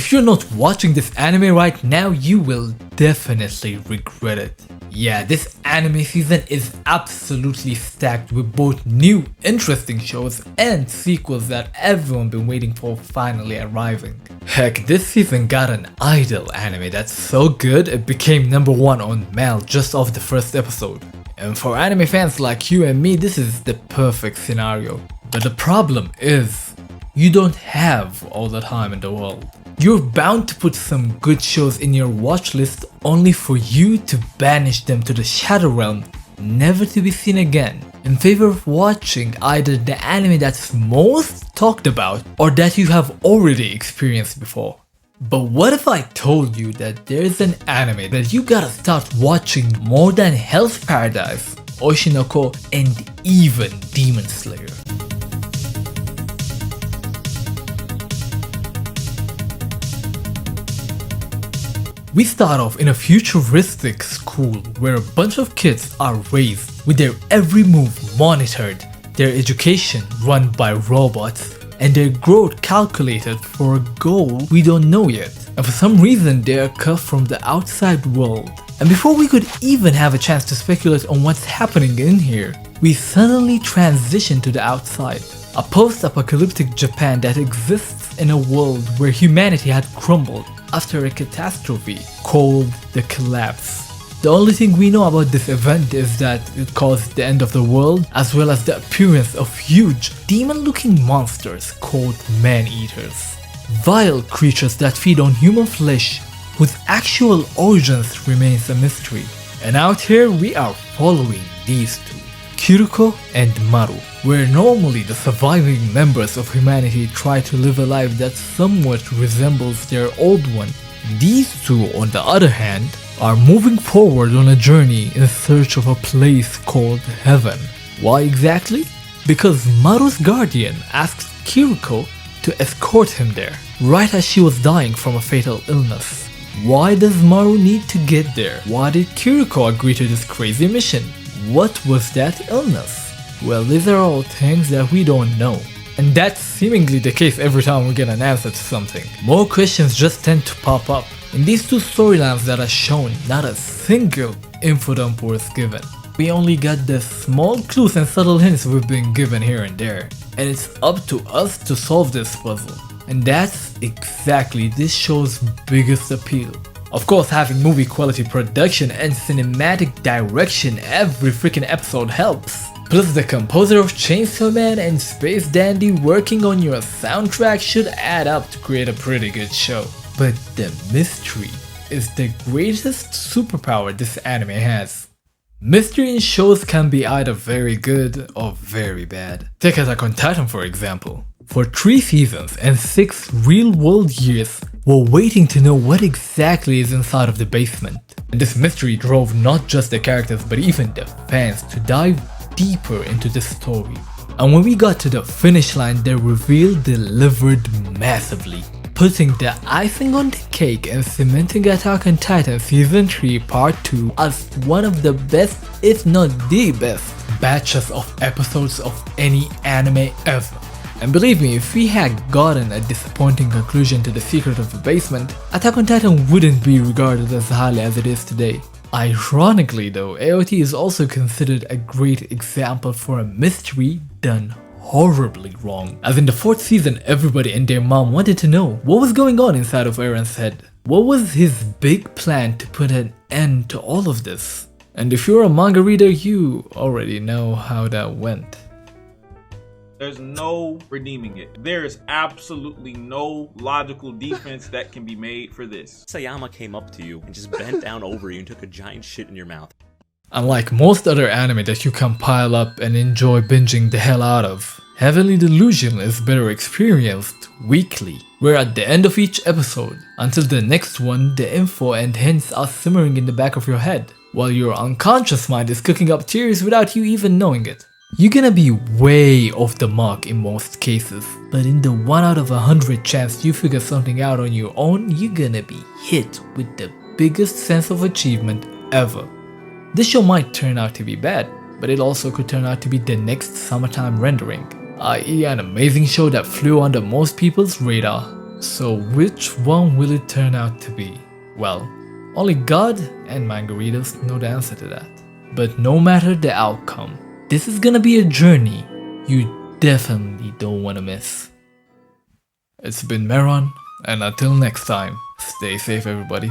If you're not watching this anime right now, you will definitely regret it. Yeah, this anime season is absolutely stacked with both new interesting shows and sequels that everyone been waiting for finally arriving. Heck, this season got an idol anime that's so good it became #1 on Mal just off the first episode. And for anime fans like you and me, this is the perfect scenario. But the problem is, you don't have all the time in the world. You're bound to put some good shows in your watch list only for you to banish them to the Shadow Realm, never to be seen again, in favor of watching either the anime that's most talked about or that you have already experienced before. But what if I told you that there's an anime that you gotta start watching more than Hell's Paradise, Oshinoko, and even Demon Slayer? We start off in a futuristic school where a bunch of kids are raised with their every move monitored, their education run by robots, and their growth calculated for a goal we don't know yet. And for some reason they are cut from the outside world. And before we could even have a chance to speculate on what's happening in here, we suddenly transition to the outside. A post-apocalyptic Japan that exists in a world where humanity had crumbled after a catastrophe called the Collapse. The only thing we know about this event is that it caused the end of the world, as well as the appearance of huge demon-looking monsters called man-eaters. Vile creatures that feed on human flesh, whose actual origins remains a mystery. And out here we are following these two, Kiriko and Maru, where normally the surviving members of humanity try to live a life that somewhat resembles their old one. These two, on the other hand, are moving forward on a journey in search of a place called Heaven. Why exactly? Because Maru's guardian asked Kiriko to escort him there, right as she was dying from a fatal illness. Why does Maru need to get there? Why did Kiriko agree to this crazy mission? What was that illness? Well, these are all things that we don't know. And that's seemingly the case every time we get an answer to something. More questions just tend to pop up. In these two storylines that are shown, not a single info dump was given. We only got the small clues and subtle hints we've been given here and there. And it's up to us to solve this puzzle. And that's exactly this show's biggest appeal. Of course, having movie quality production and cinematic direction every freaking episode helps. Plus the composer of Chainsaw Man and Space Dandy working on your soundtrack should add up to create a pretty good show. But the mystery is the greatest superpower this anime has. Mystery in shows can be either very good or very bad. Take Attack on Titan for example. For 3 seasons and 6 real-world years, we're waiting to know what exactly is inside of the basement. And this mystery drove not just the characters but even the fans to dive deeper into the story. And when we got to the finish line, the reveal delivered massively, putting the icing on the cake and cementing Attack on Titan Season 3 Part 2 as one of the best, if not the best, batches of episodes of any anime ever. And believe me, if we had gotten a disappointing conclusion to The Secret of the Basement, Attack on Titan wouldn't be regarded as highly as it is today. Ironically though, AOT is also considered a great example for a mystery done horribly wrong. As in the 4th season, everybody and their mom wanted to know what was going on inside of Eren's head. What was his big plan to put an end to all of this? And if you're a manga reader, you already know how that went. There's no redeeming it. There is absolutely no logical defense that can be made for this. Sayama came up to you and just bent down over you and took a giant shit in your mouth. Unlike most other anime that you can pile up and enjoy binging the hell out of, Heavenly Delusion is better experienced weekly, where at the end of each episode, until the next one, the info and hints are simmering in the back of your head, while your unconscious mind is cooking up tears without you even knowing it. You're gonna be way off the mark in most cases, but in the 1 out of 100 chance you figure something out on your own, you're gonna be hit with the biggest sense of achievement ever. This show might turn out to be bad, but it also could turn out to be the next summertime rendering, i.e. an amazing show that flew under most people's radar. So which one will it turn out to be? Well, only God and Margaritas know the answer to that. But no matter the outcome, this is gonna be a journey you definitely don't wanna miss. It's been Meron, and until next time, stay safe everybody.